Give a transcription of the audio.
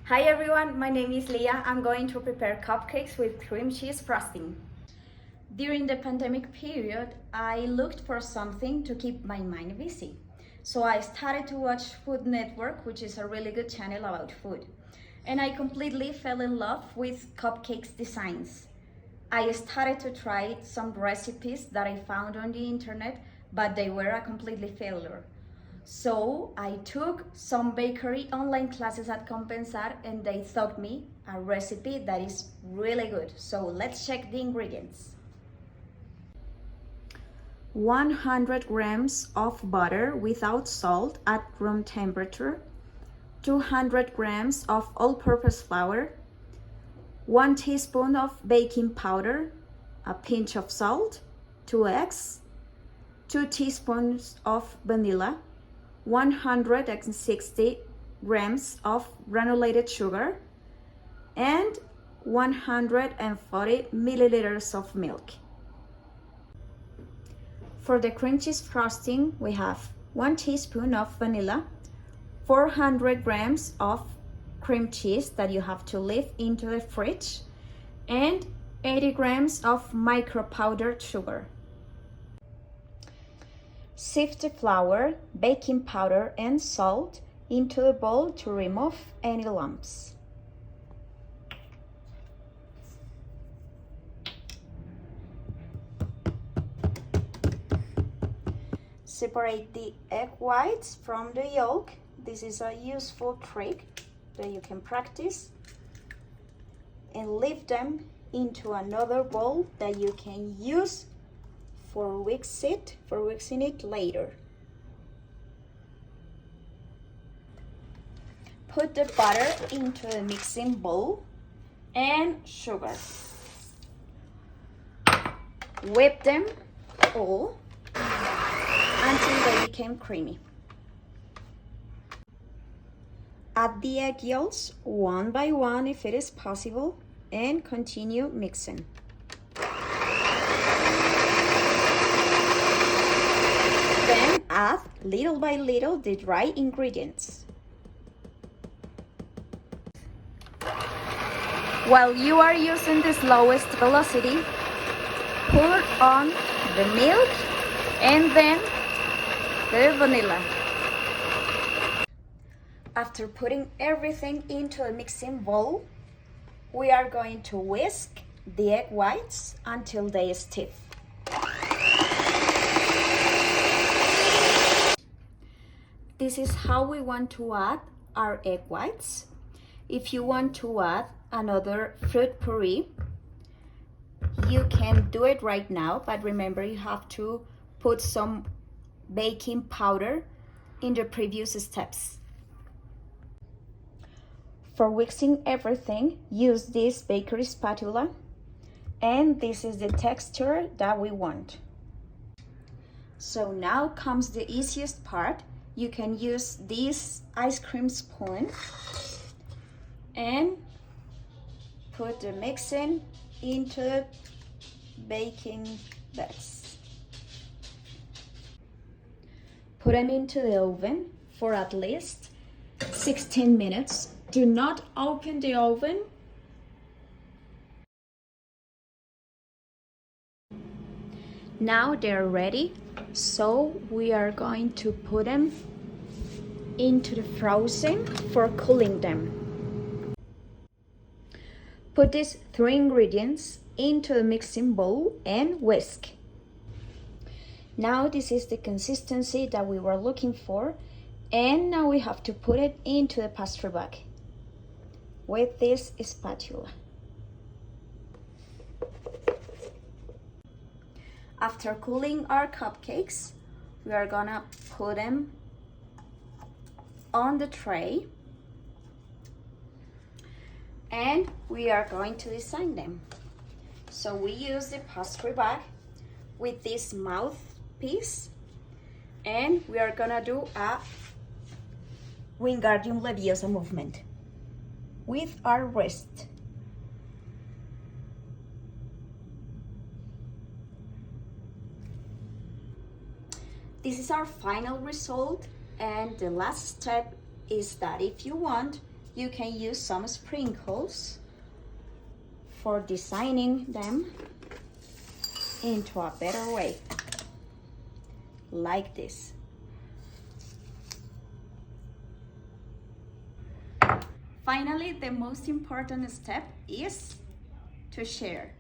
Hi everyone, my name is Lia. I'm going to prepare cupcakes with cream cheese frosting. During the pandemic period, I looked for something to keep my mind busy. So I started to watch Food Network, which is a really good channel about food. And I completely fell in love with cupcakes designs. I started to try some recipes that I found on the internet, but they were a completely failure. So I took some bakery online classes at Compensar and they taught me a recipe that is really good. So let's check the ingredients. 100 grams of butter without salt at room temperature, 200 grams of all-purpose flour, 1 teaspoon of baking powder, a pinch of salt, 2 eggs, 2 teaspoons of vanilla, 160 grams of granulated sugar, and 140 milliliters of milk. For the cream cheese frosting, we have 1 teaspoon of vanilla, 400 grams of cream cheese that you have to leave into the fridge, and 80 grams of micro powdered sugar. Sift the flour, baking powder, and salt into the bowl to remove any lumps. Separate the egg whites from the yolk. This is a useful trick that you can practice. And leave them into another bowl that you can use for mixing it later. Put the butter into the mixing bowl and sugar. Whip them all until they became creamy. Add the egg yolks one by one if it is possible and continue mixing. Then add little by little the dry ingredients. While you are using the slowest velocity, pour on the milk and then the vanilla. After putting everything into a mixing bowl, we are going to whisk the egg whites until they stiff. This is how we want to add our egg whites. If you want to add another fruit puree, you can do it right now, but remember you have to put some baking powder in the previous steps. For mixing everything, use this bakery spatula, and this is the texture that we want. So now comes the easiest part. You can use this ice cream spoon and put the mixing into the baking bags. Put them into the oven for at least 16 minutes. Do not open the oven. Now they're ready, so we are going to put them into the frozen for cooling them. Put these 3 ingredients into the mixing bowl and whisk. Now this is the consistency that we were looking for, and now we have to put it into the pastry bag with this spatula. After cooling our cupcakes, we are gonna put them on the tray and we are going to design them. So we use the pastry bag with this mouthpiece and we are gonna do a Wingardium Leviosa movement with our wrist. This is our final result, and the last step is that if you want, you can use some sprinkles for designing them into a better way, like this. Finally, the most important step is to share.